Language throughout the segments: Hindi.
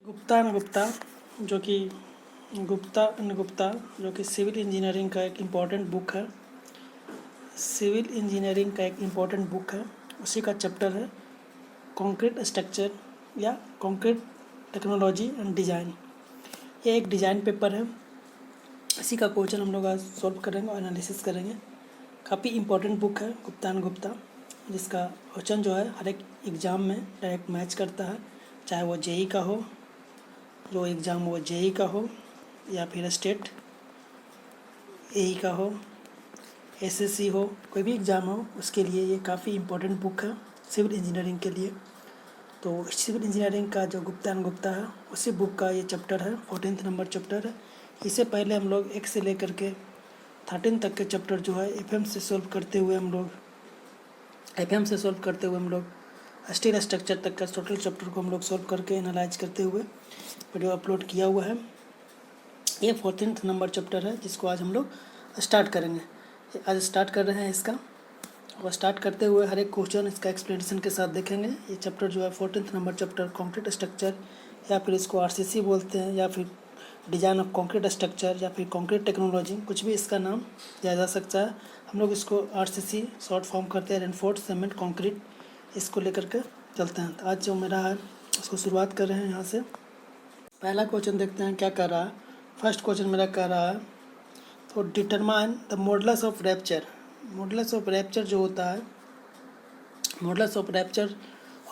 गुप्ता एंड गुप्ता जो कि गुप्ता एंड गुप्ता जो कि सिविल इंजीनियरिंग का एक इम्पॉर्टेंट बुक है। सिविल इंजीनियरिंग का एक इम्पॉर्टेंट बुक है, उसी का चैप्टर है कंक्रीट स्ट्रक्चर या कंक्रीट टेक्नोलॉजी एंड डिज़ाइन। ये एक डिज़ाइन पेपर है, इसी का क्वेश्चन हम लोग आज सॉल्व करेंगे और एनालिसिस करेंगे। काफ़ी इम्पोर्टेंट बुक है गुप्ता एंड गुप्ता, जिसका क्वेश्चन जो है हर एक एग्ज़ाम में डायरेक्ट मैच करता है, चाहे वो जेई का हो, जो एग्ज़ाम वो जेई का हो या फिर स्टेट एई का हो, एसएससी हो, कोई भी एग्ज़ाम हो, उसके लिए ये काफ़ी इम्पोर्टेंट बुक है सिविल इंजीनियरिंग के लिए। तो सिविल इंजीनियरिंग का जो गुप्ता एंड गुप्ता है, उसी बुक का ये चैप्टर है, 14th नंबर चैप्टर है। इससे पहले हम लोग 1 से लेकर के 13 तक के चैप्टर जो है एफएम से सॉल्व करते हुए हम लोग स्टील स्ट्रक्चर तक का टोटल चैप्टर को हम लोग सॉल्व करके एनालाइज करते हुए वीडियो अपलोड किया हुआ है। ये 14th नंबर चैप्टर है, जिसको आज हम लोग स्टार्ट करेंगे। आज स्टार्ट कर रहे हैं इसका, और स्टार्ट करते हुए हर एक क्वेश्चन इसका एक्सप्लेनेशन के साथ देखेंगे। ये चैप्टर जो है 14th number chapter concrete structure, या फिर इसको आरसीसी बोलते हैं, या फिर डिज़ाइन ऑफ कंक्रीट स्ट्रक्चर, या फिर कंक्रीट टेक्नोलॉजी, कुछ भी इसका नाम दिया जा सकता है। हम लोग इसको आरसीसी शॉर्ट फॉर्म करते हैं, रेनफोर्स्ड सीमेंट कंक्रीट, इसको लेकर के चलते हैं। तो आज जो मेरा है उसको शुरुआत कर रहे हैं यहाँ से। पहला क्वेश्चन देखते हैं क्या कर रहा है। फर्स्ट क्वेश्चन मेरा कह रहा है, तो determine the modulus of rapture. Modulus of rapture जो होता है, मॉडुलस ऑफ रैप्चर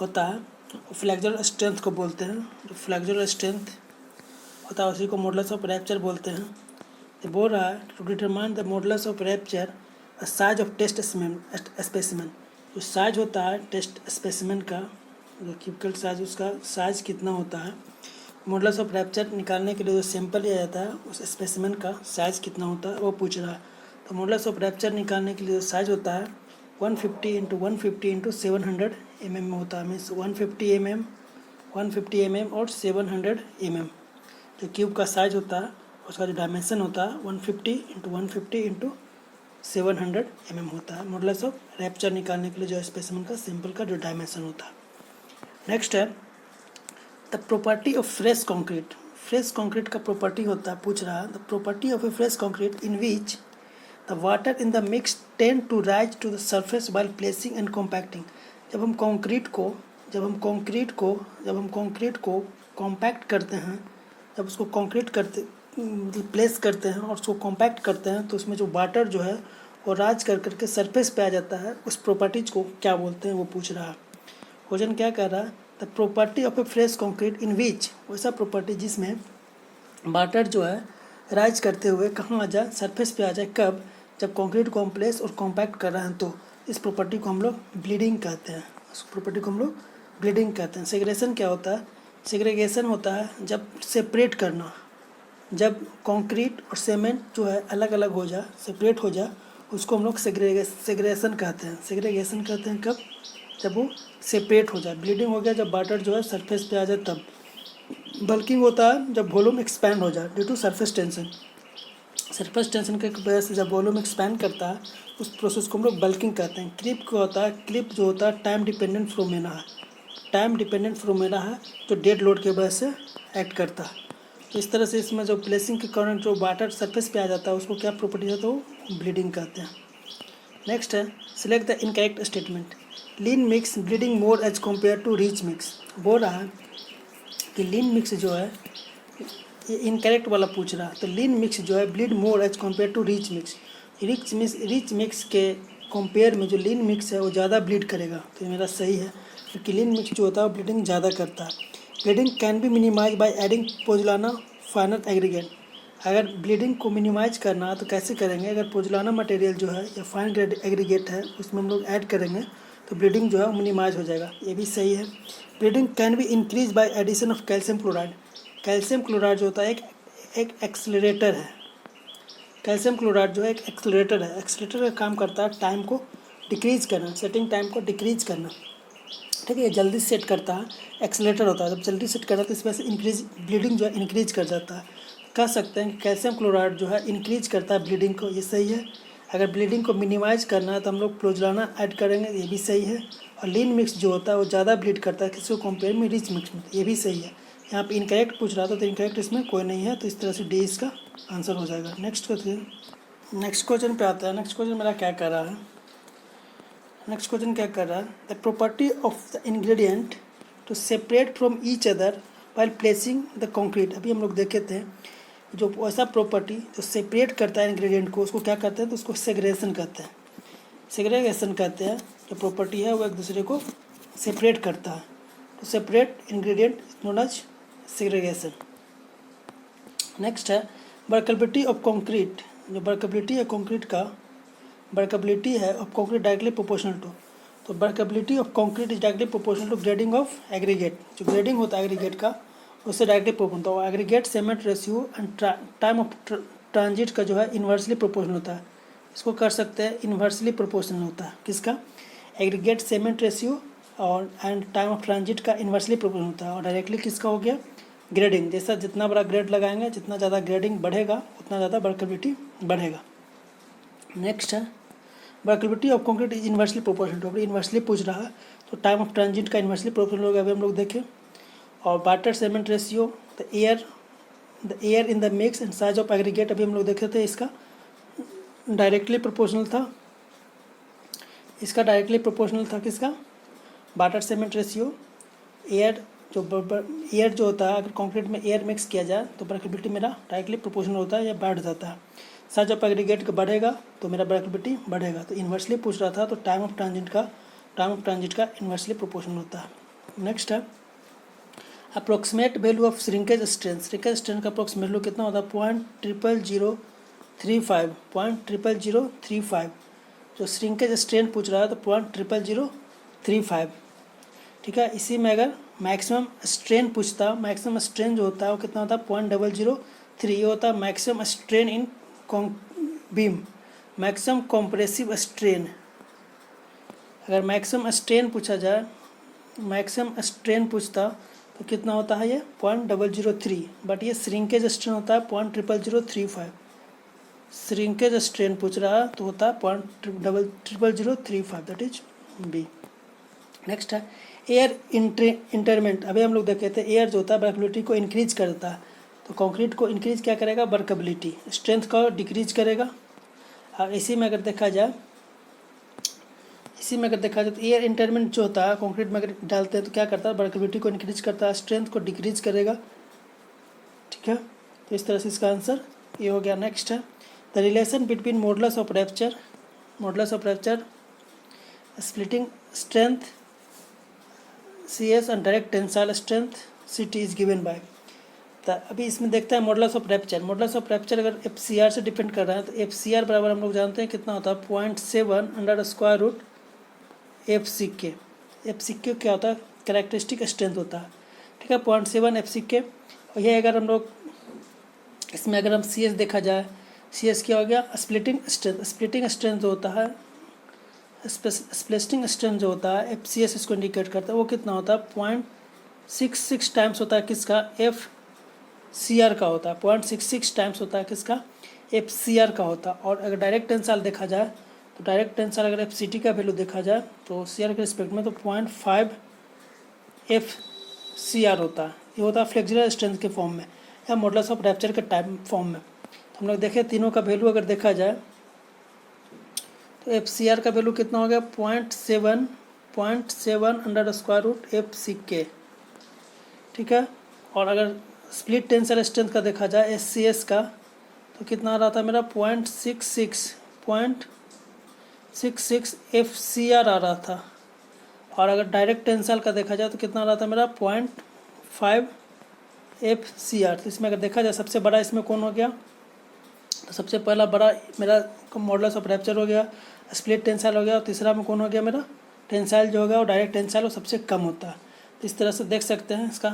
होता है फ्लेक्सुरल स्ट्रेंथ को बोलते हैं। जो फ्लेक्सुरल स्ट्रेंथ होता है उसी को मॉडुलस ऑफ रैप्चर बोलते हैं। ये बोल रहा है to determine the modulus of rupture size of test specimen. जो साइज होता है टेस्ट स्पेसिमेन का, जो क्यूबिकल साइज, उसका साइज कितना होता है, मॉडुलस ऑफ रैप्चर निकालने के लिए जो सैंपल लिया जाता है उस स्पेसिमेन का साइज़ कितना होता है वो पूछ रहा है। तो मॉडुलस ऑफ रैप्चर निकालने के लिए जो साइज़ होता है 150 × 150 × 700 mm में होता है। मीन्स 150 mm और 700 mm जो क्यूब का साइज होता है, उसका जो डायमेंशन होता है 150 × 150 × 700 mm होता है। मॉडुलस ऑफ रैप्चर निकालने के लिए जो स्पेसिमेन का सैंपल का जो डायमेंशन होता है। नेक्स्ट है the property of fresh concrete. Fresh concrete का प्रॉपर्टी होता है, पूछ रहा है the property of a fresh concrete in which the water in the mix tend to rise to the surface while placing and compacting. जब हम कंक्रीट को कॉम्पैक्ट करते हैं, जब उसको कंक्रीट करते प्लेस करते हैं और उसको कॉम्पैक्ट करते हैं, तो उसमें जो वाटर जो है वो राइज कर करके सरफेस पे आ जाता है। उस प्रॉपर्टीज को क्या बोलते हैं वो पूछ रहा है। क्वेश्चन क्या कह रहा है, the property of a fresh concrete in which, वैसा प्रॉपर्टी जिसमें वाटर जो है राइज करते हुए कहाँ आ जाए, सरफेस पे आ जाए। कब? जब कंक्रीट को हम प्लेस और कॉम्पैक्ट कर रहे हैं, तो इस प्रॉपर्टी को हम लोग ब्लीडिंग कहते हैं। उस प्रॉपर्टी को हम लोग ब्लीडिंग कहते हैं। सेग्रेगेशन क्या होता है? सेग्रेगेशन होता है जब सेपरेट करना, जब कंक्रीट और सीमेंट जो है अलग अलग हो जाए, सेपरेट हो जाए, उसको हम लोग सेग्रेगेशन कहते हैं। सेग्रेगेशन कहते हैं कब? जब वो सेपरेट हो जाए। ब्लीडिंग हो गया जब वाटर जो है सरफेस पे आ जाए तब। बल्किंग होता है जब वॉल्यूम एक्सपैंड हो जाए due to surface tension. Surface tension की वजह से जब वॉल्यूम एक्सपैंड करता है, उस प्रोसेस को हम लोग बल्किंग कहते हैं। क्लिप क्या होता है? क्लिप जो होता है टाइम डिपेंडेंट फ्लोमेना है। टाइम डिपेंडेंट फ्लोमेना है जो डेड लोड की वजह से एक्ट करता है। तो इस तरह से इसमें जो प्लेसिंग के कारण जो वाटर सरफेस पे आ जाता है, उसको क्या प्रॉपर्टी है, तो ब्लीडिंग कहते हैं। नेक्स्ट है select the incorrect statement. Lean mix bleeding more as compare to rich mix. बोल रहा है कि लीन मिक्स जो है, ये इनकरेक्ट वाला पूछ रहा है। तो लीन मिक्स जो है bleed more as compare to rich mix. Rich mix के कंपेयर में जो लीन मिक्स है वो ज़्यादा ब्लीड करेगा। तो ये मेरा सही है, क्योंकि लीन मिक्स जो होता है वो ब्लीडिंग ज़्यादा करता है। Bleeding can be minimize by adding pozzolana final aggregate. अगर ब्लीडिंग को मिनिमाइज करना है तो कैसे करेंगे? अगर पोजलाना मटेरियल जो है या फाइन ग्रेड एग्रीगेट है, उसमें हम लोग ऐड करेंगे तो ब्लीडिंग जो है मिनिमाइज हो जाएगा। ये भी सही है। Bleeding can be increase by addition of calcium chloride. Calcium chloride जो होता है एक एक्सेलरेटर है। कैल्शियम क्लोराइड जो है एक एक्सेलरेटर है। एक्सेलरेटर का काम करता है टाइम को डिक्रीज करना, सेटिंग टाइम को डिक्रीज करना। ठीक है, ये जल्दी सेट करता है, एक्सेलरेटर होता है। जब जल्दी सेट करता है तो इस वजह से इंक्रीज ब्लीडिंग जो है इंक्रीज कर जाता है। कह सकते हैं कि कैल्शियम क्लोराइड जो है इंक्रीज करता है ब्लीडिंग को, ये सही है। अगर ब्लीडिंग को मिनिमाइज करना है तो हम लोग पोजलाना ऐड करेंगे, ये भी सही है। और लीन मिक्स जो होता है वो ज़्यादा ब्लीड करता है किसी को कंपेयर में रिच मिक्स में, ये भी सही है। यहाँ पे इनकरेक्ट पूछ रहा था, तो इनकरेक्ट इसमें कोई नहीं है, तो इस तरह से डी इसका आंसर हो जाएगा। नेक्स्ट क्वेश्चन पे आता है। नेक्स्ट क्वेश्चन मेरा क्या कर रहा है, नेक्स्ट क्वेश्चन क्या कर रहा है, the property of the ingredient to separate from each other while placing the concrete. अभी हम लोग देखे थे जो ऐसा प्रॉपर्टी जो सेपरेट करता है इंग्रेडिएंट को, उसको क्या कहते हैं, तो उसको सेग्रेगेशन कहते हैं। सेग्रेगेशन कहते हैं, जो प्रॉपर्टी है वो एक दूसरे को सेपरेट करता है, तो separate ingredient known as segregation. Next है वर्केबिलिटी ऑफ कंक्रीट। जो वर्केबिलिटी है कंक्रीट का, वर्केबिलिटी है of concrete directly proportional to, तो workability of concrete is directly proportional to grading of aggregate. जो ग्रेडिंग होता है एग्रीगेट का उससे डायरेक्टली प्रोपोर्शनल, तो aggregate cement ratio and time of transit का जो है इन्वर्सली प्रोपोर्शनल होता है। इसको कर सकते हैं इन्वर्सली प्रोपोर्शनल होता है, किसका, एग्रीगेट सीमेंट रेशियो और एंड टाइम ऑफ ट्रांजिट का इन्वर्सली प्रोपोर्शनल होता है। और डायरेक्टली किसका हो गया, ग्रेडिंग। जैसा जितना बड़ा ग्रेड लगाएंगे, जितना ज़्यादा ग्रेडिंग बढ़ेगा उतना ज़्यादा वर्केबिलिटी बढ़ेगा। नेक्स्ट है workability of concrete is inversely proportional to, inversely पूछ रहा है तो टाइम ऑफ ट्रांजिट का इन्वर्सली प्रोपोर्शनल होगा, अभी हम लोग देखें। और water cement ratio, the air in the mix and size of aggregate, अभी हम लोग देखे थे, इसका डायरेक्टली प्रोपोर्शनल था, इसका डायरेक्टली प्रोपोर्शनल था किसका, वाटर सीमेंट रेशियो। एयर जो होता है, अगर कंक्रीट में एयर मिक्स किया जाए तो वर्केबिलिटी मेरा डायरेक्टली प्रोपोर्शनल होता है या बढ़ जाता है। साइज ऑफ एग्रीगेट का बढ़ेगा तो मेरा वर्केबिलिटी बढ़ेगा। तो इन्वर्सली पूछ रहा था तो टाइम ऑफ ट्रांजिट का इन्वर्सली प्रोपोर्शनल होता है। नेक्स्ट है approximate value of shrinkage strength. Shrinkage strength का अप्रोक्सीमेट वैल्यू कितना होता है, 0.00035। जो श्रिंकेज स्ट्रेंथ पूछ रहा है तो 0.00035, ठीक है। इसी में अगर मैक्सिमम स्ट्रेन पूछता, मैक्सिमम स्ट्रेन जो होता है वो कितना होता है, 0.003। ये होता है maximum strain in beam, maximum compressive strain. अगर मैक्सिमम स्ट्रेन पूछा जाए, मैक्सिमम स्ट्रेन पूछता तो कितना होता है ये 0.003, बट ये श्रिंकेज स्ट्रेन होता है 0.00035। श्रिंकेज स्ट्रेन पूछ रहा है तो होता है 0.00035, दैट इज बी। नेक्स्ट है एयर इंटरमेंट। अभी हम लोग देखे थे एयर जो होता है वर्केबिलिटी को इंक्रीज करता है, तो कंक्रीट को इंक्रीज क्या करेगा, वर्केबिलिटी, स्ट्रेंथ को डिक्रीज करेगा। और इसी में अगर देखा जाए तो एयर इंटरमेंट जो होता है कंक्रीट में अगर डालते हैं तो क्या करता है, वर्केबिलिटी को इंक्रीज करता है, स्ट्रेंथ को डिक्रीज करेगा, ठीक है। तो इस तरह से इसका आंसर ये हो गया। नेक्स्ट है the relation between modulus of rapture, splitting strength CS and direct tensile strength CT is given by. तो अभी इसमें देखते हैं modulus of rapture. Modulus of rapture अगर FCR से डिपेंड कर रहा है तो FCR बराबर हम लोग जानते हैं कितना होता है, 0.7 under square root FCK। FCK क्या होता है, कैरेक्टरिस्टिक स्ट्रेंथ होता है, ठीक है, 0.7 FCK। और ये अगर हम लोग इसमें अगर हम CS देखा जाए, CS क्या हो गया, स्प्लिटिंग स्ट्रेंथ। स्प्लिटिंग स्ट्रेंथ जो होता है, स्प्लिटिंग स्ट्रेंथ जो होता है FCS इसको इंडिकेट करता है, वो कितना होता है, 0.66 टाइम्स होता है किसका, FCR का होता है, 0.66 टाइम्स होता है किसका, FCR का होता है। और अगर डायरेक्ट टेंसाइल देखा जाए तो डायरेक्ट टेंसाइल अगर FCT का वैल्यू देखा जाए तो CR के रिस्पेक्ट में तो 0.5 FCR होता है। ये होता है फ्लेक्सुरल स्ट्रेंथ के फॉर्म में या मॉडुलस ऑफ रैप्चर के टाइम फॉर्म में। तो हम लोग देखें तीनों का वैल्यू अगर देखा जाए तो FCR का वैल्यू कितना हो गया, 0.7 अंडर स्क्वायर रूट FCK, ठीक है। और अगर स्प्लिट टेंसाइल स्ट्रेंथ का देखा जाए SCS का तो कितना आ रहा था मेरा, 0.66 FCR आ रहा था। और अगर डायरेक्ट टेंसाइल का देखा जाए तो कितना आ रहा था मेरा, 0.5 FCR। तो इसमें अगर देखा जाए सबसे बड़ा इसमें कौन हो गया, तो सबसे पहला बड़ा मेरा मॉडुलस ऑफ रैप्चर हो गया, स्प्लिट टेंसाइल हो गया, और तीसरा में कौन हो गया मेरा, टेंसाइल जो होगा, और डायरेक्ट टेंसाइल वो सबसे कम होता है। तो इस तरह से देख सकते हैं इसका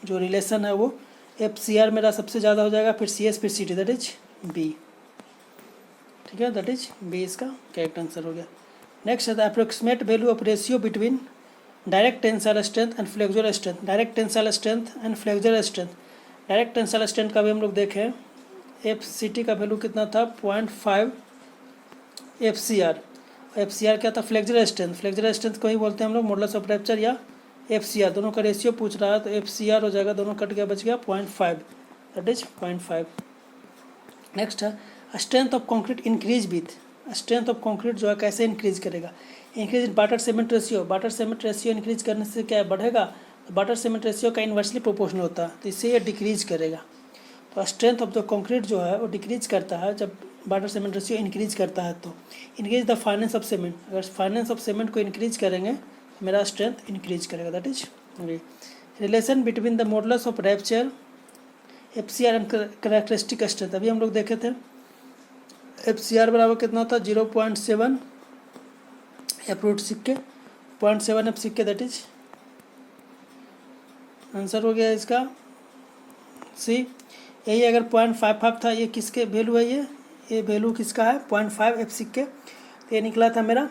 जो रिलेशन है वो FCR मेरा सबसे ज़्यादा हो जाएगा, फिर CS, फिर CT, दैट इज B, ठीक है, दैट इज B इसका करेक्ट आंसर हो गया। नेक्स्ट है the approximate value of ratio between direct tensile strength and flexural strength. Direct tensile strength and flexural strength, direct tensile strength का भी हम लोग देखें, FCT का वैल्यू कितना था, 0.5 FCR। FCR क्या था, फ्लेक्सुरल स्ट्रेंथ। फ्लेक्सुरल स्ट्रेंथ को ही बोलते हैं हम लोग मॉडुलस ऑफ रैप्चर या FCR दोनों का रेशियो पूछ रहा है, तो FCR हो जाएगा, दोनों कट गया, बच गया 0.5, दैट इज 0.5। नेक्स्ट है strength of concrete increase with, strength of concrete जो है कैसे इंक्रीज करेगा, increase in water cement ratio, water cement ratio increase करने से क्या बढ़ेगा, तो वाटर सीमेंट रेशियो का इन्वर्सली प्रोपोर्शनल होता है, तो इससे ये डिक्रीज करेगा। तो स्ट्रेंथ ऑफ द कंक्रीट जो है वो डिक्रीज करता है जब वाटर सीमेंट रेशियो इंक्रीज करता है। तो increase the finance of cement, अगर फाइनेंस ऑफ सीमेंट को इंक्रीज करेंगे तो मेरा स्ट्रेंथ इंक्रीज करेगा, that is relation between the modulus of rapture FCR and characteristic strength. अभी हम लोग देखे थे FCR बराबर कितना था 0.7 एफ रूट सिक्के 0.7 एफ सिक्के, दैट इज आंसर हो गया इसका सी। यही अगर 0.55 था, ये किसके वैल्यू है, ये वैल्यू किसका है 0.5 एफ सिक्के, तो ये निकला था मेरा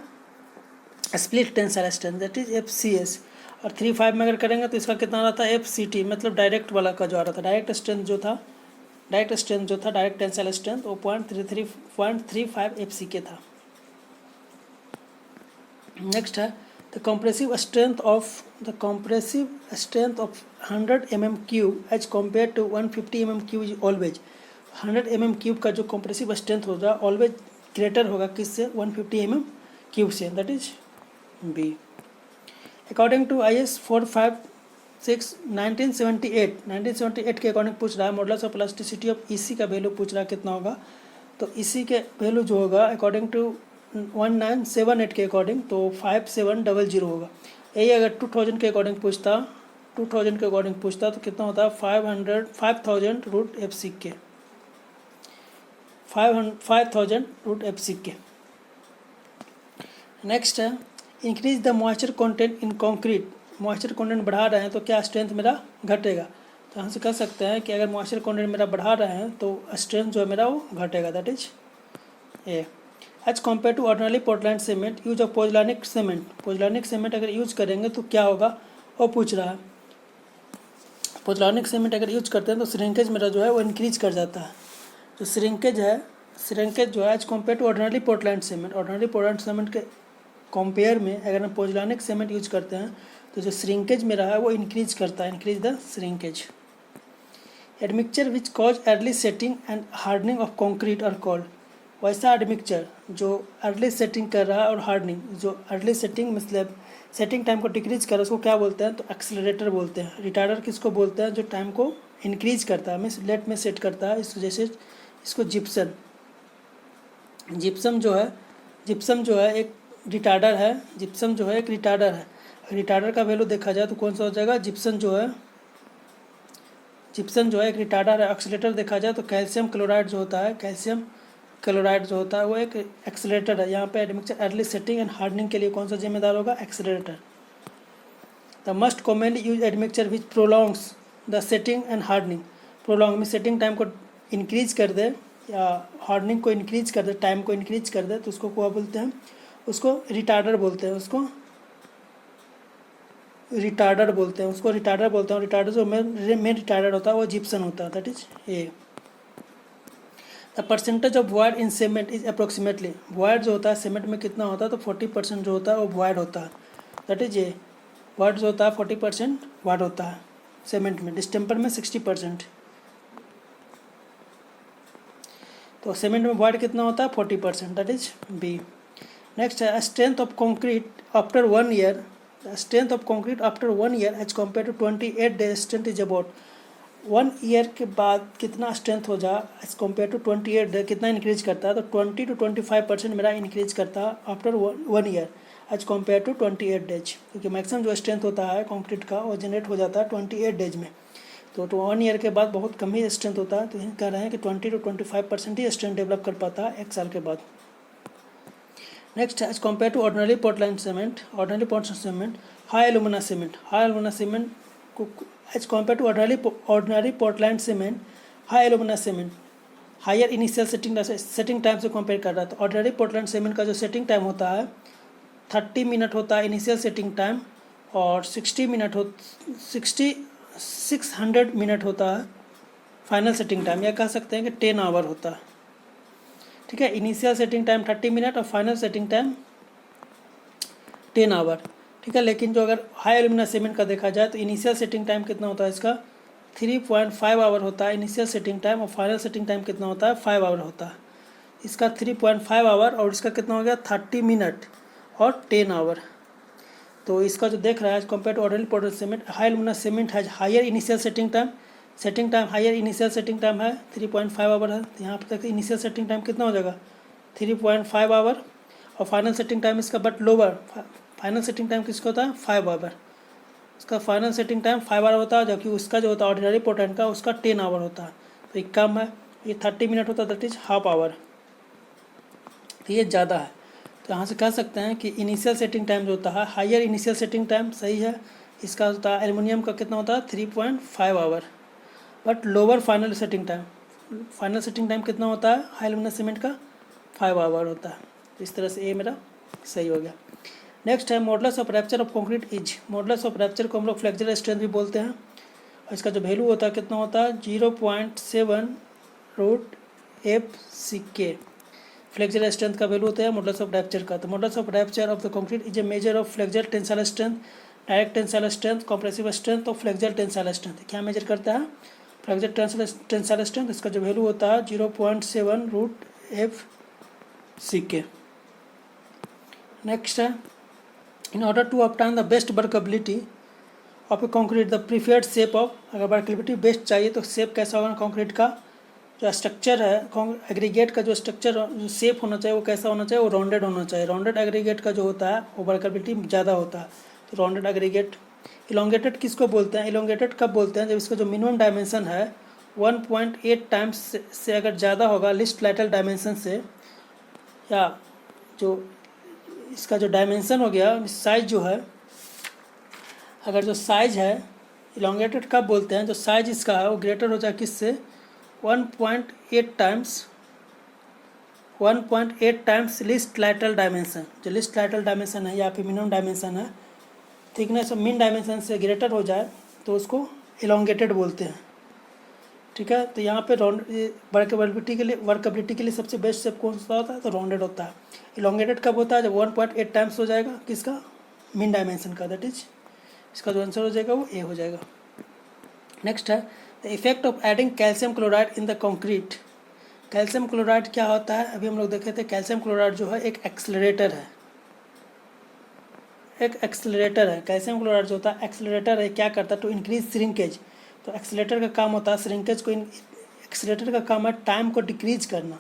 split tensile strength, that is FCS। और 3.5 में अगर करेंगे तो इसका कितना रहा था FCT, मतलब डायरेक्ट वाला का जो आ रहा था, डायरेक्ट स्ट्रेंथ जो था, डायरेक्ट टेंसाइल स्ट्रेंथ वो 0.35 FCK था। नेक्स्ट है the compressive strength of 100 mm cube as compare to 150 mm cube is always, 100 mm cube का जो कंप्रेसिव स्ट्रेंथ होगा ऑलवेज ग्रेटर होगा किससे 150 mm क्यूब से, that is B. According to IS 456 1978 के अकॉर्डिंग पूछ रहा है modulus of plasticity of EC का वैल्यू पूछ रहा है कितना होगा, तो EC के वैल्यू जो होगा अकॉर्डिंग टू 1978 के अकॉर्डिंग तो 5700 होगा। यही अगर 2000 के अकॉर्डिंग पूछता तो कितना होता 5000 root FCK, 5000 root FCK। Next है increase the moisture content in concrete, moisture content बढ़ा रहे हैं तो क्या स्ट्रेंथ मेरा घटेगा, तो यहाँ से कह सकते हैं कि अगर मॉइस्चर कंटेंट मेरा बढ़ा रहे हैं तो स्ट्रेंथ जो है मेरा वो घटेगा, that is A. As compare to ordinary Portland cement use of pozzolanic cement अगर यूज करेंगे तो क्या होगा वो पूछ रहा है। पोजलानिक सीमेंट अगर यूज करते हैं तो श्रिंकेज मेरा जो है वो इंक्रीज कर जाता है, जो श्रिंकेज जो है as compare to ordinary Portland cement के कंपेयर में अगर हम पोजलानिक सीमेंट यूज करते हैं तो जो श्रिंकेज मेरा है वो इंक्रीज करता है, increase the shrinkage. Admixture which cause early setting and hardening of concrete are called, वैसा एडमिक्चर जो अर्ली सेटिंग कर रहा है और हार्डनिंग, जो अर्ली सेटिंग मतलब सेटिंग टाइम को डिक्रीज कर रहा है उसको क्या बोलते हैं, तो एक्सेलरेटर बोलते हैं। रिटार्डर किसको बोलते हैं, जो टाइम को इंक्रीज करता है, मीन्स लेट में सेट करता है, इस जैसे इसको जिप्सम जो है एक रिटार्डर है, रिटार्डर का वैल्यू देखा जाए तो कौन सा हो जाएगा, जिप्सन जो है एक रिटार्डर है। एक्सेलरेटर देखा जाए तो कैल्शियम क्लोराइड जो होता है वो एक एक्सेलरेटर है। यहाँ पे admixture early setting and hardening के लिए कौन सा जिम्मेदार होगा, accelerator. The most commonly use admixture which prolongs the setting and hardening, prolong में सेटिंग टाइम को इंक्रीज कर दे या हार्डनिंग को इंक्रीज कर दे, टाइम को इंक्रीज कर दे, तो उसको क्या बोलते हैं, उसको रिटार्डर बोलते हैं, रिटार्डर बोलते हैं। रिटार्डर जो मेन रिटार्डर होता है वो जिप्सन होता है, that is A. The percentage of void in cement is approximately, void जो होता है सीमेंट में कितना होता है, तो 40% जो होता है वो वॉइड होता है, दैट इज ए। वॉइड जो होता है 40% वॉइड होता है सीमेंट में, डिस्टेम्पर में 60%, तो सीमेंट में वॉइड कितना होता है 40%, दैट इज बी। नेक्स्ट है strength of concrete after 1 year, strength of concrete after 1 year as compare to 28 days strength is about, 1 year के बाद कितना स्ट्रेंथ हो जा एज कम्पेयर टू 28 डे, कितना इंक्रीज करता है, तो 20 to 25% मेरा इंक्रीज करता है after 1 year as compare to 28 days, क्योंकि मैक्सिमम जो स्ट्रेंथ होता है कंक्रीट का वो जनरेट हो जाता है 28 डेज में, तो 1 ईयर के बाद बहुत कम ही स्ट्रेंथ होता है, तो यही कह रहे हैं कि 20 to 25% ही स्ट्रेंथ डेवलप कर पाता है 1 साल के बाद। Next as compare to ordinary Portland cement, high alumina cement को as compare to ordinary Portland cement, high alumina cement higher initial setting time से कंपेयर कर रहा है। तो ऑर्डिनरी पोर्टलैंड सीमेंट का जो सेटिंग टाइम होता है 30 मिनट होता है इनिशियल सेटिंग टाइम, और 600 मिनट होता है फाइनल सेटिंग टाइम, या कह सकते हैं कि 10 आवर होता है, ठीक है। इनिशियल सेटिंग टाइम 30 मिनट और फाइनल सेटिंग टाइम 10 आवर, ठीक है। लेकिन जो अगर हाई एल्यूमिना सीमेंट का देखा जाए तो इनिशियल सेटिंग टाइम कितना होता है इसका 3.5 आवर होता है इनिशियल सेटिंग टाइम, और फाइनल सेटिंग टाइम कितना होता है 5 आवर होता है। इसका 3.5 आवर और इसका कितना हो गया 30 मिनट और 10 आवर। तो इसका जो देख रहा है compare to ordinary powder cement, high alumina cement has higher initial setting time higher initial setting time है 3.5 आवर है। तो यहाँ पर तक इनिशियल सेटिंग टाइम कितना हो जाएगा 3.5 आवर, और फाइनल सेटिंग टाइम इसका but lower, final setting time किसका होता है 5 आवर। इसका फाइनल सेटिंग टाइम 5 आवर होता है, जबकि उसका जो होता है ऑर्डिनरी पोटेंट का उसका 10 आवर होता है। तो ये कम है, ये 30 मिनट होता है, दैट इज हाफ आवर, तो ये ज़्यादा है। तो यहाँ से कह सकते हैं कि इनिशियल सेटिंग टाइम जो होता है हायर इनिशियल सेटिंग टाइम सही है, इसका होता है एल्युमिनियम का कितना होता है 3.5 hour, but lower final setting time कितना होता है हाई एल्युमिनियम सीमेंट का 5 आवर होता है। तो इस तरह से ये मेरा सही हो गया। नेक्स्ट है modulus of rapture of concrete is, modulus of rapture को हम लोग फ्लेक्सुरल स्ट्रेंथ भी बोलते हैं, और इसका जो वैल्यू होता है कितना होता है 0.7 √f(c)k फ्लेक्सुरल स्ट्रेंथ का वैल्यू होता है मॉडुलस ऑफ रैप्चर का। तो modulus of rapture of the concrete is a measure of flexural tensile strength, direct tensile strength, compressive strength और फ्लेक्सुरल टेंसाइल स्ट्रेंथ। क्या मेजर करता है फ्लेक्सुरल टेंसाइल स्ट्रेंथ, इसका जो वैल्यू होता है 0.7 √f(c)k। नेक्स्ट है in order to obtain the best workability of a concrete the preferred shape of, अगर वर्कबिलिटी बेस्ट चाहिए तो शेप कैसा होगा कॉन्क्रीट का, जो स्ट्रक्चर है एग्रीगेट का जो स्ट्रक्चर जो शेप होना चाहिए वो कैसा होना चाहिए, वो राउंडेड होना चाहिए। राउंडेड एग्रीगेट का जो होता है वो वर्कबिलिटी ज़्यादा होता है। तो राउंडेड एग्रीगेट। इलोंगेटेड किसको बोलते हैं, इलोंगेटेड कब बोलते हैं जब इसका जो मिनिमम डायमेंशन है 1.8 टाइम्स से अगर ज़्यादा होगा लिस्ट लैटरल डायमेंशन से, या जो इसका जो डायमेंशन हो गया साइज जो है, अगर जो साइज है इलोंगेटेड कब बोलते हैं, जो साइज इसका है वो ग्रेटर हो जाए किससे 1.8 टाइम्स लिस्ट लैटरल डायमेंशन। जो लिस्ट लैटरल डायमेंशन है या फिर मिनिमम डायमेंशन है थिकनेस ऑफ मीन डायमेंशन से ग्रेटर हो जाए तो उसको इलोंगेटेड बोलते हैं। ठीक है। तो यहाँ पे वर्कबिलिटी के लिए सबसे बेस्ट शेप कौन सा होता है, तो राउंडेड होता है। इलोंगेटेड कब होता है जब 1.8 टाइम्स हो जाएगा किसका मीन डायमेंशन का, दैट इज इसका जो आंसर हो जाएगा वो ए हो जाएगा। नेक्स्ट है the effect of adding calcium chloride in the concrete. Calcium chloride क्या होता है, अभी हम लोग देखे थे कैल्शियम क्लोराइड जो है एक एक्सेलरेटर है, कैल्शियम क्लोराइड जो होता है एक्सेलरेटर है। क्या करता है टू इंक्रीज श्रिंकेज, तो एक्सेलरेटर का काम होता है श्रिंकेज को, एक्सेलरेटर का काम है टाइम को डिक्रीज करना,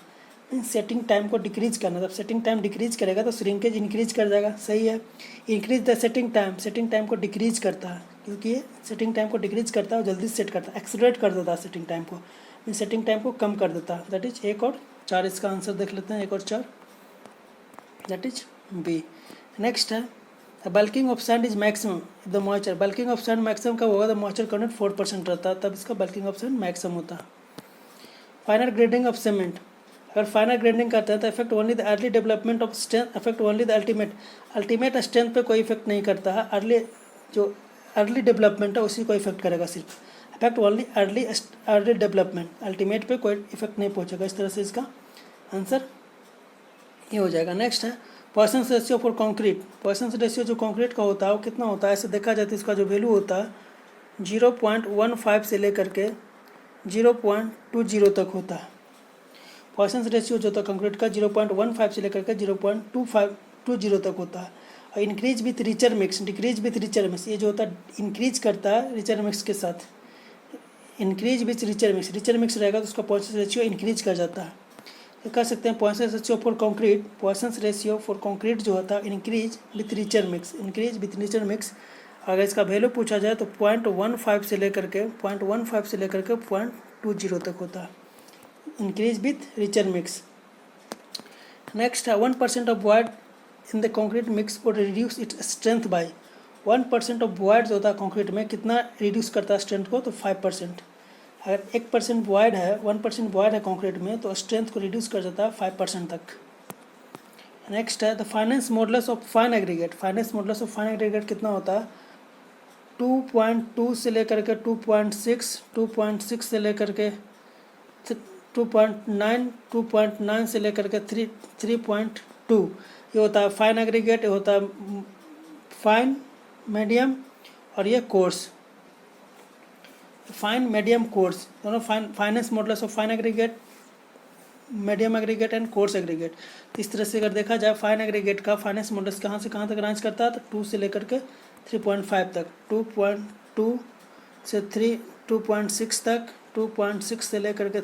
मीन सेटिंग टाइम को डिक्रीज करना। जब सेटिंग टाइम डिक्रीज करेगा तो श्रिंकेज इंक्रीज कर जाएगा, सही है। इंक्रीज द सेटिंग टाइम को डिक्रीज करता है, क्योंकि ये सेटिंग टाइम को डिक्रीज करता है और जल्दी सेट करता है, एक्सेलरेट कर देता है सेटिंग टाइम को, मीन सेटिंग टाइम को कम कर देता है। दैट इज 1 और 4, इसका आंसर देख लेते हैं 1 और 4, दैट इज बी। नेक्स्ट है bulking of sand is maximum the moisture. Bulking of sand maximum कब होगा, द मॉइस्चर कंटेंट 4% रहता है, तब इसका बल्किंग ऑफ सैंड मैक्सिमम होता है। फाइनल ग्रेडिंग ऑफ सीमेंट, अगर फाइनल ग्रेडिंग करते हैं तो effect only the early development of strength, effect only the ultimate strength पे कोई इफेक्ट नहीं करता है, अर्ली डेवलपमेंट है उसी को इफेक्ट करेगा सिर्फ, effect only early development, ultimate पे कोई इफेक्ट नहीं पहुंचेगा। इस तरह से इसका आंसर ये हो जाएगा। नेक्स्ट है पॉइसन्स रेशियो फॉर कंक्रीट। पॉइसन्स रेशियो जो कंक्रीट का होता है वो कितना होता है, ऐसे देखा जाए तो इसका जो वैल्यू होता है 0.15 से लेकर के 0.20 तक होता है। पॉइसन्स रेशियो जो होता है कंक्रीट का 0.15 से लेकर के 0.20 तक होता है। और increase with richer mix, decrease with richer mix, ये जो होता है इंक्रीज करता है रिचर मिक्स के साथ, इंक्रीज विथ रिचर मिक्स रहेगा तो उसका पॉइसन्स रेशियो इंक्रीज कर जाता है। तो कह सकते हैं पॉइसन्स रेशियो फॉर कंक्रीट जो होता है इंक्रीज विथ रिचर मिक्स, अगर इसका वैल्यू पूछा जाए तो 0.15 से लेकर के 0.20 तक होता है, increase with richer mix. Next है 1% of void in the concrete mix would reduce its strength by, 1% of void जो होता है कंक्रीट में कितना रिड्यूस करता है स्ट्रेंथ को, तो 5%। अगर 1% वॉइड है 1% वॉइड है कंक्रीट में तो स्ट्रेंथ को रिड्यूस कर जाता है 5% तक। नेक्स्ट है the finance modulus of fine aggregate. Finance modulus of fine aggregate कितना होता है 2.2 से लेकर के 2.6, 2.6 से लेकर के 2.9, 2.9 से लेकर के 3.2, ये होता है फाइन एग्रीगेट, ये होता है फाइन मीडियम और ये कोर्स, फाइन मीडियम कोर्स, दोनों finance models of fine aggregate, medium aggregate and coarse aggregate. इस तरह से अगर देखा जाए फाइन एग्रीगेट का फाइनेंस मॉडल्स कहाँ से कहाँ तक रेंज करता है, तो 2 से लेकर के 3.5 तक, 2.2 से 2.6 तक, 2.6 से लेकर के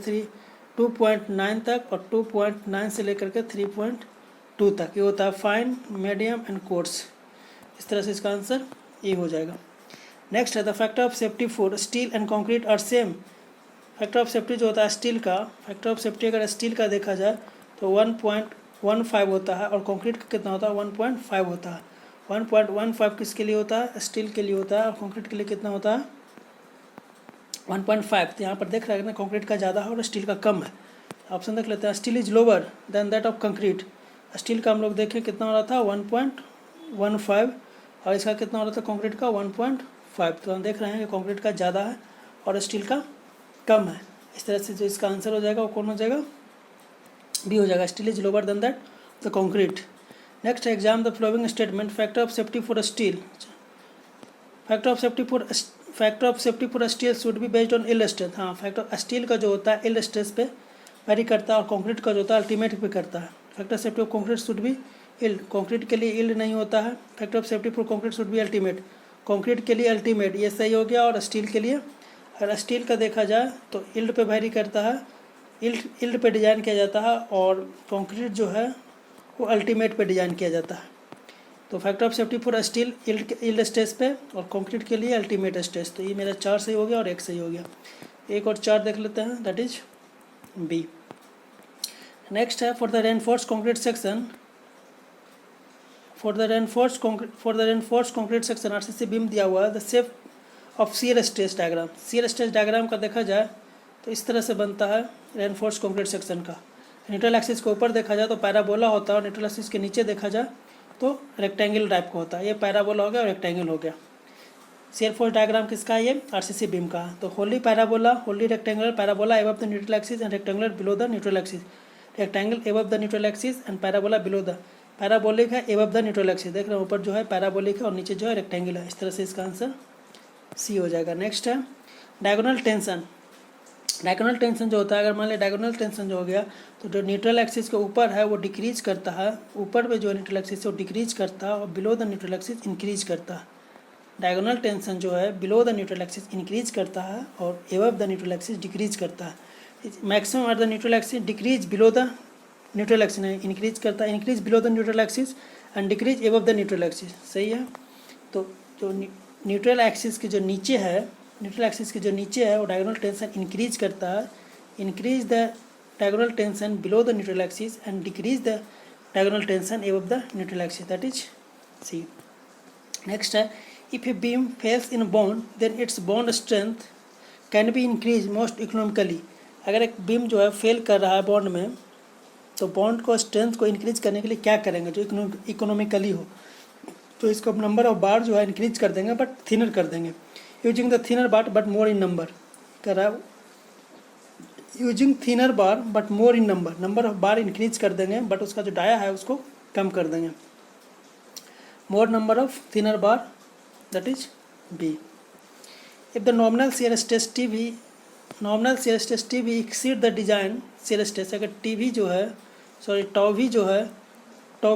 2.9 तक और 2.9 से लेकर के 3.2 तक। ये होता है फाइन, मीडियम एंड कोर्स। इस तरह से इसका आंसर ये हो जाएगा। नेक्स्ट है the factor of safety for steel and concrete are same. Factor of safety जो होता है स्टील का, फैक्टर ऑफ सेफ्टी अगर स्टील का देखा जाए तो 1.15 होता है और कंक्रीट का कितना होता है 1.5 होता है। 1.15 किसके लिए होता है, स्टील के लिए होता है, और कंक्रीट के लिए कितना होता है 1.5। तो यहाँ पर देख रहे हैं ना कंक्रीट का ज़्यादा है और स्टील का कम है। ऑप्शन देख लेते हैं, steel is lower than that of concrete. Steel का हम लोग देखें कितना हो रहा था 1.15 और इसका कितना हो रहा था कंक्रीट का 1.5। तो हम देख रहे हैं कि कंक्रीट का ज़्यादा है और स्टील का कम है। इस तरह से जो इसका आंसर हो जाएगा वो कौन हो जाएगा, बी हो जाएगा, steel is lower than that the concrete. Next exam the following statement, factor of safety for steel, factor of safety for steel should be based on yield strength. हाँ, फैक्टर स्टील का जो होता है इल्ड स्ट्रेस पे वेरी करता है और कंक्रीट का जो होता है अल्टीमेट पे करता है। Factor safety of concrete should be yield, concrete के लिए इल्ड नहीं होता है। Factor of safety for concrete should be ultimate, concrete के लिए अल्टीमेट, ये सही हो गया। और स्टील के लिए, अगर स्टील का देखा जाए तो इल्ड पे वेरी करता है, इल्ड पे डिज़ाइन किया जाता है और कंक्रीट जो है वो अल्टीमेट पे डिज़ाइन किया जाता है। तो factor of safety for steel yield stress पे और कंक्रीट के लिए अल्टीमेट स्ट्रेस। तो ये मेरा 4 सही हो गया और 1 सही हो गया। 1 और 4 देख लेते हैं, दैट इज बी। नेक्स्ट है for the reinforce concrete section, for the reinforce concrete section RCC beam दिया हुआ है, the shape of shear stress diagram. Shear stress diagram का देखा जाए तो इस तरह से बनता है रेनफोर्स कंक्रीट सेक्शन का। न्यूट्रल एक्सिस के ऊपर देखा जाए तो पैराबोला होता है और न्यूट्रल एक्सिस के नीचे देखा जाए तो रेक्टेंगल टाइप का होता है। ये पैराबोला हो गया और रेक्टेंगल हो गया। शियर फोर्स डायग्राम किसका है, ये आरसीसी बीम का। तो Holi parabola, Holi rectangular parabola above the neutral axis and rectangular below the neutral axis, rectangle above the neutral axis and parabola below the, parabolic है एबव द न्यूट्रल एक्सिस, देख रहे हैं ऊपर जो है पैराबोलिक है और नीचे जो है रेक्टेंगल है। इस तरह से इसका आंसर सी हो जाएगा। नेक्स्ट है डायगोनल टेंशन। डायगोनल टेंशन जो होता है, अगर मान लिया डायगोनल टेंशन जो हो गया तो जो न्यूट्रल एक्सिस के ऊपर है वो डिक्रीज करता है, ऊपर पे जो न्यूट्रल एक्सिस है वो डिक्रीज करता है और below the neutral axis increase करता है। डायगोनल टेंशन जो है below the neutral axis increase करता है और above the neutral axis decrease करता है। Maximum at the neutral axis, decrease below the neutral axis नहीं, इंक्रीज करता है, increase below the neutral axis and decrease above the neutral axis. सही है। तो जो न्यूट्रल एक्सिस के जो नीचे है, न्यूट्रल एक्सिस के जो नीचे है वो डायगोनल टेंशन इंक्रीज करता है, increase the diagonal tension below the neutral axis and decrease the diagonal tension above the neutral axis, that is C. Next है if a beam fails in bond then its bond strength can be increase most economically. अगर एक बीम जो है फेल कर रहा है बॉन्ड में तो बॉन्ड को स्ट्रेंथ को इंक्रीज करने के लिए क्या करेंगे जो इकोनॉमिकली हो, तो इसको नंबर ऑफ बार जो है इंक्रीज कर देंगे बट थिनर कर देंगे, using the thinner bar but more in number. कर रहा है using thinner bar but more in number, number of bar increase कर देंगे बट उसका जो डाया है उसको कम कर देंगे। More number of thinner bar, that is B. If the nominal shear stress T V exceed the design shear stress, अगर टी वी जो है टॉ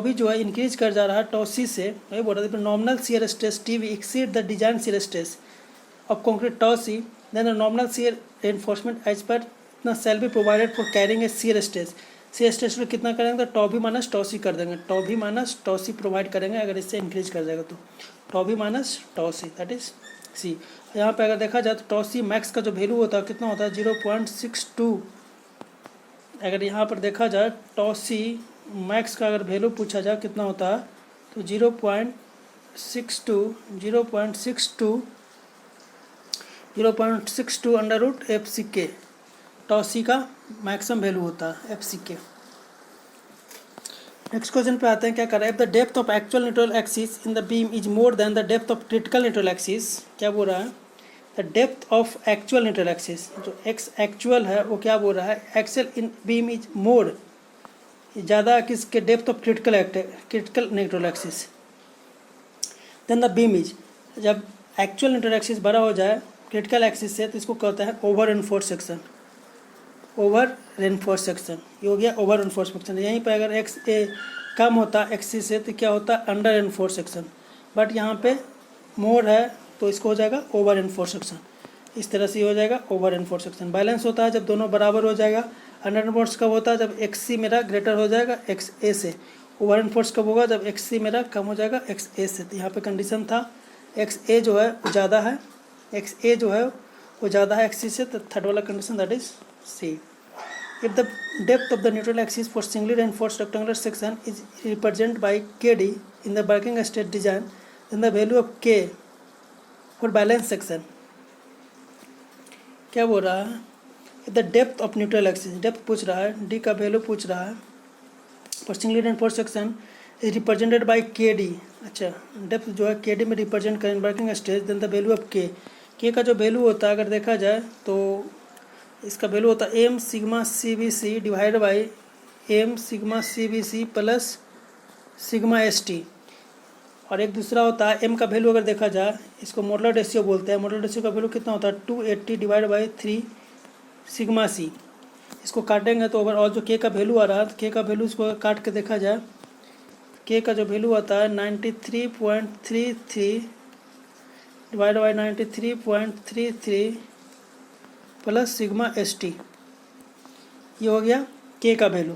भी जो है इंक्रीज कर जा रहा है टॉ सी से, वही बोल रहा था nominal shear stress T V exceed the design shear stress of concrete tau C then the nominal shear reinforcement as per इतना shall be provided for carrying a shear stress. Shear stress में कितना करेंगे तो टॉ भी माइनस टॉ सी कर देंगे, टॉ भी माइनस टॉ सी प्रोवाइड करेंगे अगर इससे इंक्रीज कर जाएगा तो टॉ भी minus tau C, that is C. यहाँ पे अगर देखा जाए तो टॉ सी मैक्स का जो वैल्यू होता है कितना होता है 0.62। अगर यहाँ पर देखा जाए टॉ सी मैक्स का अगर वैल्यू पूछा जाए कितना होता है तो 0.62 अंडर रूट एफ सी के टॉ सी का मैक्सिमम वैल्यू होता है एफ सी के। नेक्स्ट क्वेश्चन पे आते हैं, क्या कर रहा है, if the depth of actual neutral axis in the beam is more than the depth of critical neutral axis. क्या बोल रहा है, the depth of actual neutral axis, जो एक्स एक्चुअल है वो क्या बोल रहा है, actual in beam is more, ज़्यादा किसके depth of critical neutral axis than the beam is. जब एक्चुअल न्यूट्रल एक्सिस बड़ा हो जाए क्रिटिकल एक्सिस से तो इसको कहते हैं over reinforce section, over reinforce section. ये हो गया ओवर रेनफोर्स सेक्शन। यहीं पर अगर एक्स ए कम होता एक्सिस से तो क्या होता अंडर रेनफोर्स सेक्शन, बट यहाँ पे मोर है तो इसको हो जाएगा ओवर रेनफोर्स सेक्शन। इस तरह से हो जाएगा ओवर रेनफोर्स सेक्शन। बैलेंस होता है जब दोनों बराबर हो जाएगा। अंडर रेनफोर्स कब होता है जब एक्स सी मेरा ग्रेटर हो जाएगा एक्स ए से। ओवर रेनफोर्स कब होगा जब एक्स सी मेरा कम हो जाएगा एक्स ए से। तो यहाँ पे कंडीशन था एक्स ए जो है वो ज़्यादा है, एक्स ए जो है वो ज़्यादा है एक्स सी से। तो थर्ड वाला condition that is C. If the depth of the neutral axis for singly reinforced rectangular section is represented by KD in the working state design, then the value of K for balanced section क्या बोल रहा है? If the depth of neutral axis, depth पूछ रहा है, D का वैल्यू पूछ रहा है for singly reinforced section is represented by KD। अच्छा, डेप्थ जो है KD में रिप्रेजेंट करें working stage, then the value of K का जो वैल्यू होता है अगर देखा जाए तो इसका वैल्यू होता है M sigma C B C divide by M sigma C B C plus sigma S T. और एक दूसरा होता है एम का वैल्यू अगर देखा जाए इसको मॉडुलर रेशियो बोलते हैं। मॉडुलर रेशियो का वैल्यू कितना होता है 280 डिवाइड बाई 3 सिग्मा सी। इसको काटेंगे तो ओवरऑल जो के का वैल्यू आ रहा है तो के का वैल्यू इसको काट के देखा जाए के का जो वैल्यू आता है 93.33 divide by 93.33 plus sigma S T. ये हो गया के का value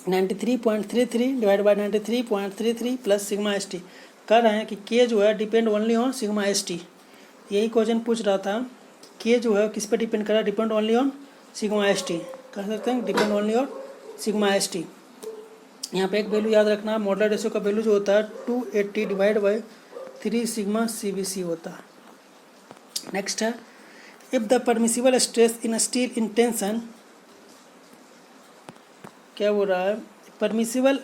93.33 divide by 93.33 plus sigma S T. कह रहे हैं कि के जो है depend only on sigma S T. यही क्वेश्चन पूछ रहा था के जो है किस पे डिपेंड कर रहा है, depend only on sigma S T. कह सकते हैं depend only on sigma S T. यहाँ पे एक वैल्यू याद रखना, मॉडुलर रेशियो का वैल्यू जो होता है 280 divide by 3 sigma C B C होता है। नेक्स्ट है if the permissible stress in a steel in tension क्या बोल रहा है permissible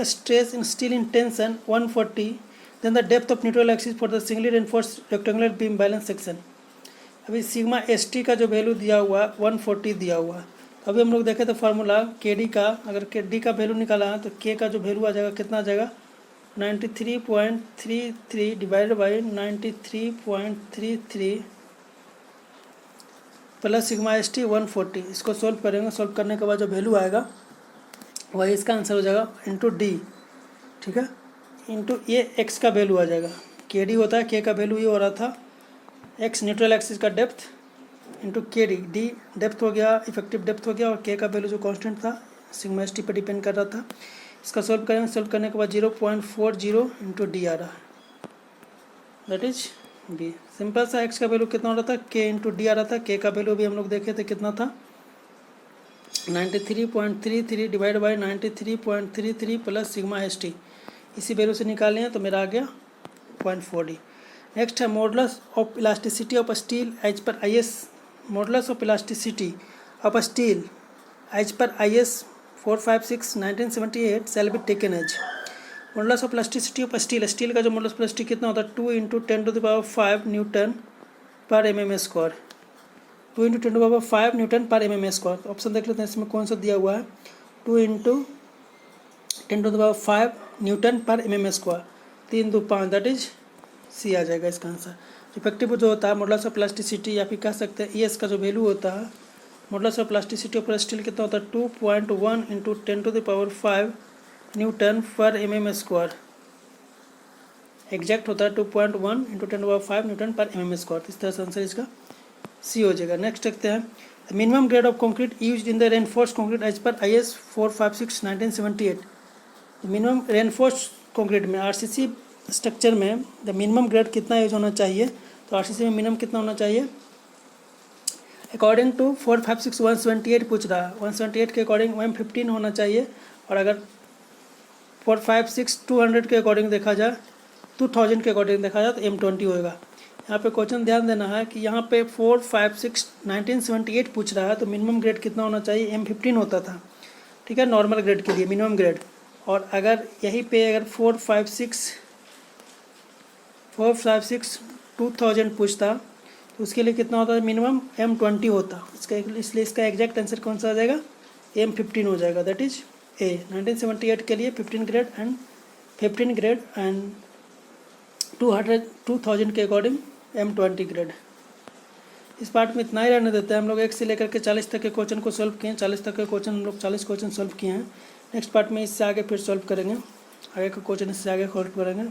stress in steel in tension 140 then the depth of neutral axis for the singly reinforced rectangular beam balance section। अभी सिग्मा एस टी का जो वैल्यू दिया हुआ 140 दिया हुआ। अभी हम लोग देखें तो फार्मूला के डी का, अगर के डी का वैल्यू निकाला है तो के का जो वैल्यू आ जाएगा कितना आ जाएगा 93.33 divide by 93.33 plus sigma S T 140। इसको सॉल्व करेंगे, सॉल्व करने के बाद जो वैल्यू आएगा वही इसका आंसर हो जाएगा इंटू डी। ठीक है, इंटू ये एक्स का वैल्यू आ जाएगा। के डी होता है के का वैल्यू ये हो रहा था एक्स न्यूट्रल एक्सिस का डेप्थ इंटू के डी। डी डेप्थ हो गया, इफेक्टिव डेप्थ हो गया, और के का वैल्यू जो कांस्टेंट था सिग्मा एस टी पर डिपेंड कर रहा था। इसका सॉल्व करेंगे, सॉल्व करने के बाद 0.40 इंटू डी आ रहा है दैट इज बी। सिंपल सा एक्स का वैल्यू कितना हो रहा था के इंटू डी आ रहा था। के का वैल्यू भी हम लोग देखे थे कितना था 93.33 divide by 93.33 plus sigma S T. इसी वैल्यू से निकाले हैं तो मेरा आ गया 0.40। नेक्स्ट है modulus of elasticity of steel as per I S. Modulus of elasticity of steel as per I S 456/1978 shall be taken as modulus of elasticity of steel. Steel का जो मॉडुलस ऑफ इलास्टिसिटी कितना होता है 2 × 10⁵ न्यूटन पर mm स्क्वायर। 2 × 10⁵ न्यूटन पर mm स्क्वायर। ऑप्शन देख लेते हैं इसमें कौन सा दिया हुआ है 2 × 10⁵ न्यूटन पर mm square. 3 2 5 that is C आ जाएगा इसका आंसर। इफेक्टिव जो होता है मॉडुलस ऑफ इलास्टिसिटी या फिर कह सकते हैं ES का जो वैल्यू होता है modulus of elasticity of steel कितना होता है 2.1 × 10⁵ न्यूटन पर mm स्क्वायर। एग्जैक्ट होता है 2.1 × 10⁵ न्यूटन पर mm स्क्वायर। इस तरह से आंसर इसका सी हो जाएगा। नेक्स्ट देखते हैं minimum grade of concrete used in the reinforce concrete as per IS 456/1978। Minimum reinforce concrete में RCC स्ट्रक्चर में द मिनिमम ग्रेड कितना यूज होना चाहिए, तो RCC में मिनिमम कितना होना चाहिए अकॉर्डिंग टू 456 178 पूछ रहा है। 178 के अकॉर्डिंग M15 होना चाहिए, और अगर 456 200 के अकॉर्डिंग देखा जाए 2000 के अकॉर्डिंग देखा जाए तो M20 होएगा। यहाँ पे क्वेश्चन ध्यान देना है कि यहाँ पे 456 1978 पूछ रहा है तो मिनिमम ग्रेड कितना होना चाहिए M15 होता था। ठीक है, नॉर्मल ग्रेड के लिए मिनिमम ग्रेड। और अगर यहीं पे अगर 456 2000 पूछता तो उसके लिए कितना होता है मिनिमम M20 होता इसका, इसलिए इसका एग्जैक्ट आंसर कौन सा आ जाएगा M15 हो जाएगा दैट इज ए। 1978 के लिए 15 ग्रेड एंड 15 ग्रेड एंड 2000 के अकॉर्डिंग M20 ग्रेड। इस पार्ट में इतना ही रहने देते हैं। हम लोग 1 से लेकर के 40 तक के क्वेश्चन को सॉल्व किए हैं। 40 तक के क्वेश्चन हम लोग 40 क्वेश्चन सॉल्व किए हैं। नेक्स्ट पार्ट में इससे आगे फिर सॉल्व करेंगे, आगे का क्वेश्चन इससे आगे सॉल्व करेंगे।